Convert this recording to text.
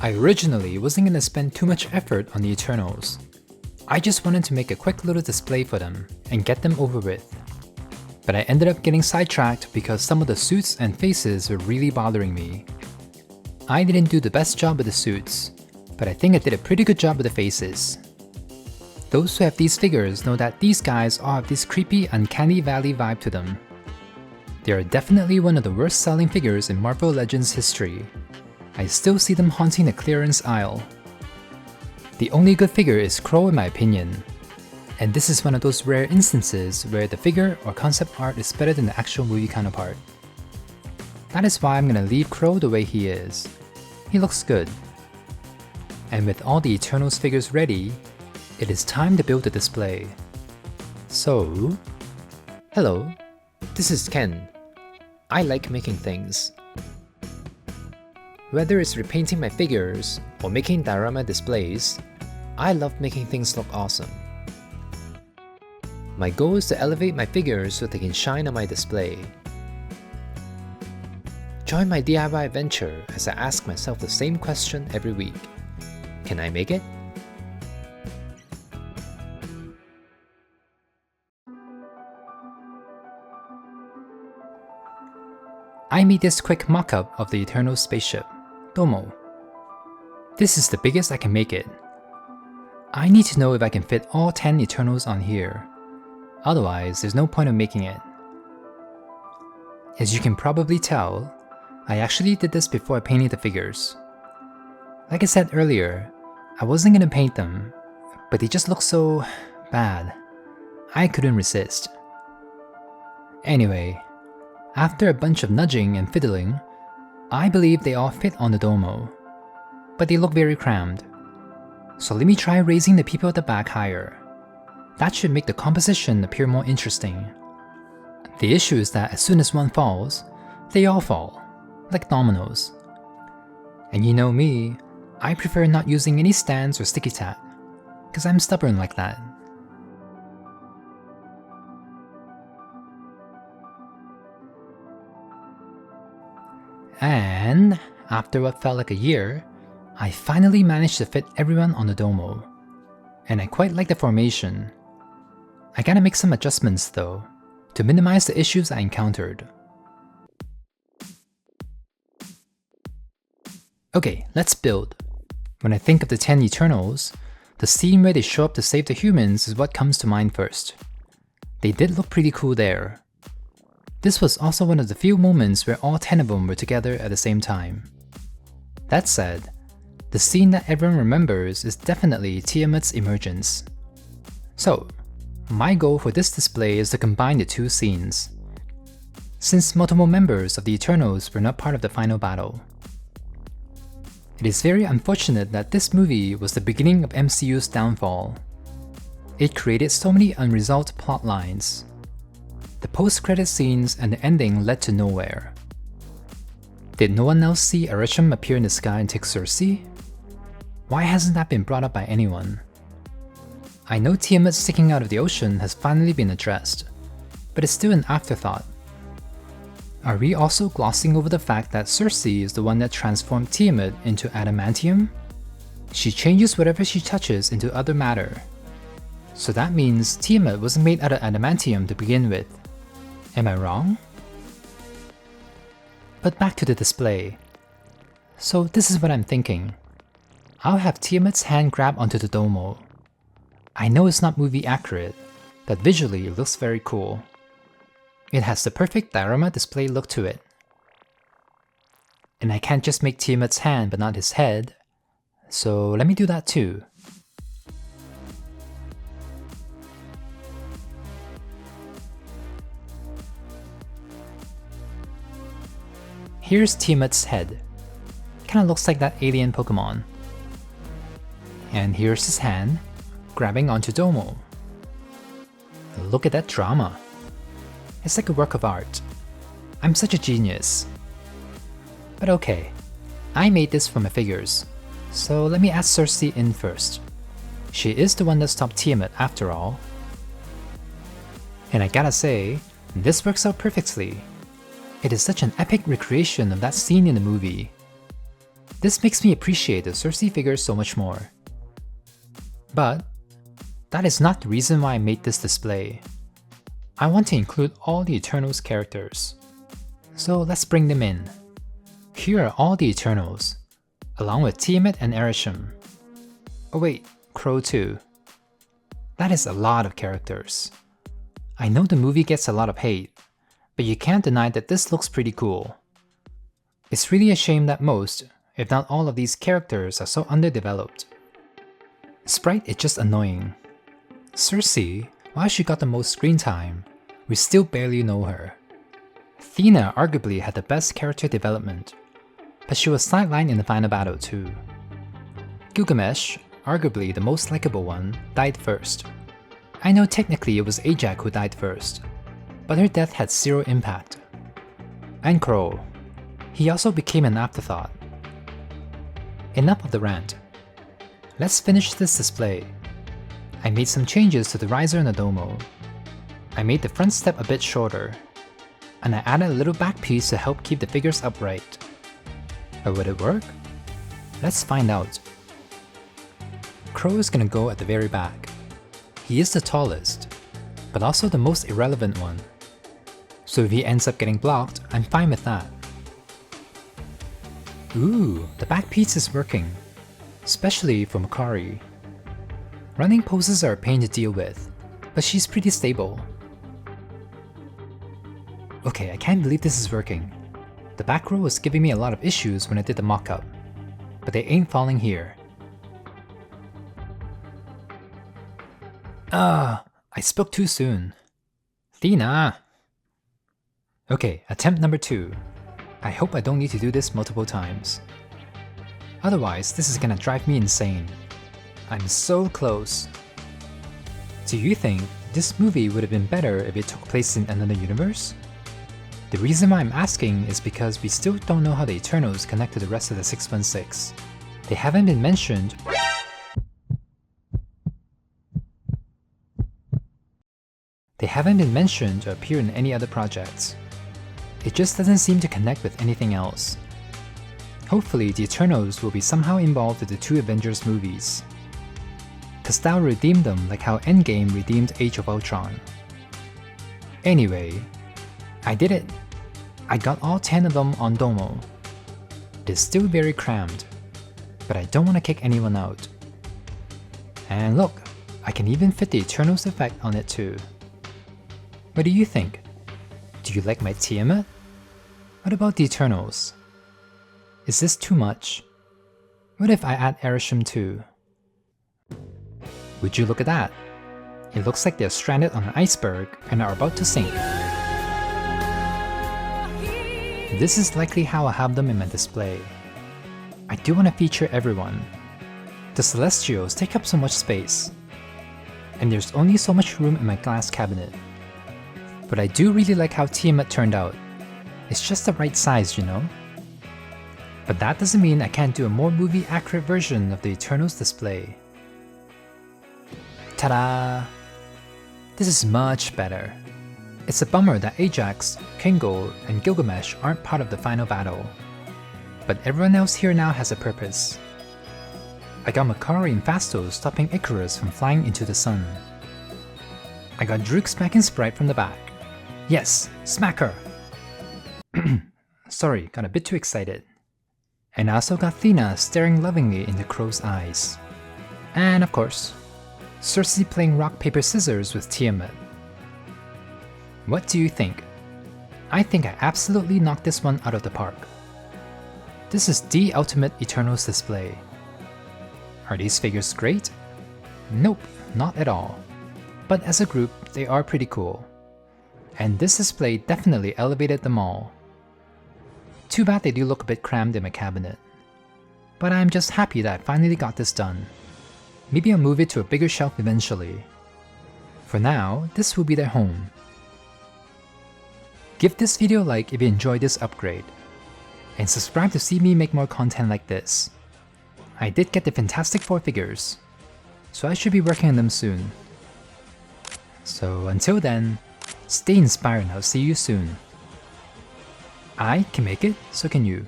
I originally wasn't gonna spend too much effort on the Eternals. I just wanted to make a quick little display for them and get them over with. But I ended up getting sidetracked because some of the suits and faces were really bothering me. I didn't do the best job with the suits, but I think I did a pretty good job with the faces. Those who have these figures know that these guys all have this creepy uncanny valley vibe to them. They are definitely one of the worst selling figures in Marvel Legends history. I still see them haunting the clearance aisle. The only good figure is Crow in my opinion, and this is one of those rare instances where the figure or concept art is better than the actual movie counterpart. That is why I'm gonna leave Crow the way he is. He looks good. And with all the Eternals figures ready, it is time to build the display. So... Hello, this is Ken. I like making things. Whether it's repainting my figures or making diorama displays, I love making things look awesome. My goal is to elevate my figures so they can shine on my display. Join my DIY adventure as I ask myself the same question every week. Can I make it? I made this quick mock-up of the Eternal spaceship, Domo. This is the biggest I can make it. I need to know if I can fit all 10 Eternals on here. Otherwise, there's no point of making it. As you can probably tell, I actually did this before I painted the figures. Like I said earlier, I wasn't gonna paint them, but they just look so bad. I couldn't resist. Anyway, after a bunch of nudging and fiddling, I believe they all fit on the Domo, but they look very crammed. So let me try raising the people at the back higher. That should make the composition appear more interesting. The issue is that as soon as one falls, they all fall, like dominoes. And you know me, I prefer not using any stands or sticky tack, cause I'm stubborn like that. And after what felt like a year, I finally managed to fit everyone on the Domo. And I quite like the formation. I gotta make some adjustments though, to minimize the issues I encountered. Okay, let's build. When I think of the 10 Eternals, the scene where they show up to save the humans is what comes to mind first. They did look pretty cool there. This was also one of the few moments where all 10 of them were together at the same time. That said, the scene that everyone remembers is definitely Tiamut's emergence. So, my goal for this display is to combine the two scenes, since multiple members of the Eternals were not part of the final battle. It is very unfortunate that this movie was the beginning of MCU's downfall. It created so many unresolved plot lines. The post-credit scenes and the ending led to nowhere. Did no one else see Arishem appear in the sky and take Sersi? Why hasn't that been brought up by anyone? I know Tiamut sticking out of the ocean has finally been addressed, but it's still an afterthought. Are we also glossing over the fact that Sersi is the one that transformed Tiamut into adamantium? She changes whatever she touches into other matter. So that means Tiamut wasn't made out of adamantium to begin with. Am I wrong? But back to the display. So this is what I'm thinking. I'll have Tiamut's hand grab onto the Domo. I know it's not movie accurate, but visually it looks very cool. It has the perfect diorama display look to it. And I can't just make Tiamut's hand but not his head, so let me do that too. Here's Tiamut's head. Kinda looks like that alien Pokemon. And here's his hand, grabbing onto Domo. Look at that drama. It's like a work of art. I'm such a genius. But okay, I made this for my figures, so let me add Sersi in first. She is the one that stopped Tiamut after all. And I gotta say, this works out perfectly. It is such an epic recreation of that scene in the movie. This makes me appreciate the Sersi figure so much more. But that is not the reason why I made this display. I want to include all the Eternals characters. So let's bring them in. Here are all the Eternals, along with Tiamut and Ereshkigal. Oh wait, Crow too. That is a lot of characters. I know the movie gets a lot of hate, but you can't deny that this looks pretty cool. It's really a shame that most, if not all of these characters are so underdeveloped. Sprite is just annoying. Sersi, while she got the most screen time, we still barely know her. Athena arguably had the best character development, but she was sidelined in the final battle too. Gilgamesh, arguably the most likable one, died first. I know technically it was Ajax who died first, but her death had zero impact. And Crow, he also became an afterthought. Enough of the rant. Let's finish this display. I made some changes to the riser and the domo. I made the front step a bit shorter, and I added a little back piece to help keep the figures upright. But would it work? Let's find out. Crow is gonna go at the very back. He is the tallest, but also the most irrelevant one. So if he ends up getting blocked, I'm fine with that. Ooh, the back piece is working, especially for Makari. Running poses are a pain to deal with, but she's pretty stable. Okay, I can't believe this is working. The back row was giving me a lot of issues when I did the mock-up, but they ain't falling here. I spoke too soon. Athena! Okay, attempt number 2. I hope I don't need to do this multiple times. Otherwise, this is gonna drive me insane. I'm so close. Do you think this movie would have been better if it took place in another universe? The reason why I'm asking is because we still don't know how the Eternals connect to the rest of the 616. They haven't been mentioned. They haven't been mentioned or appear in any other projects. It just doesn't seem to connect with anything else. Hopefully the Eternals will be somehow involved with the 2 Avengers movies, cause that'll redeem them like how Endgame redeemed Age of Ultron. Anyway, I did it. I got all 10 of them on Domo. It is still very crammed, but I don't want to kick anyone out. And look, I can even fit the Eternals effect on it too. What do you think? Do you like my Tiamut? What about the Eternals? Is this too much? What if I add Ereshkigal too? Would you look at that? It looks like they're stranded on an iceberg and are about to sink. This is likely how I'll have them in my display. I do want to feature everyone. The Celestials take up so much space, and there's only so much room in my glass cabinet. But I do really like how Tiamut turned out. It's just the right size, you know? But that doesn't mean I can't do a more movie-accurate version of the Eternals display. Ta-da! This is much better. It's a bummer that Ajax, Kingo, and Gilgamesh aren't part of the final battle. But everyone else here now has a purpose. I got Makari and Phastos stopping Icarus from flying into the sun. I got Druk smacking Sprite from the back. Yes, smack her! Sorry, got a bit too excited. And I also got Athena staring lovingly into Crow's eyes. And of course, Sersi playing rock paper scissors with Tiamut. What do you think? I think I absolutely knocked this one out of the park. This is the ultimate Eternals display. Are these figures great? Nope, not at all. But as a group, they are pretty cool. And this display definitely elevated them all. Too bad they do look a bit crammed in my cabinet. But I'm just happy that I finally got this done. Maybe I'll move it to a bigger shelf eventually. For now, this will be their home. Give this video a like if you enjoyed this upgrade, and subscribe to see me make more content like this. I did get the Fantastic Four figures, so I should be working on them soon. So until then, stay inspired and I'll see you soon. I can make it, so can you.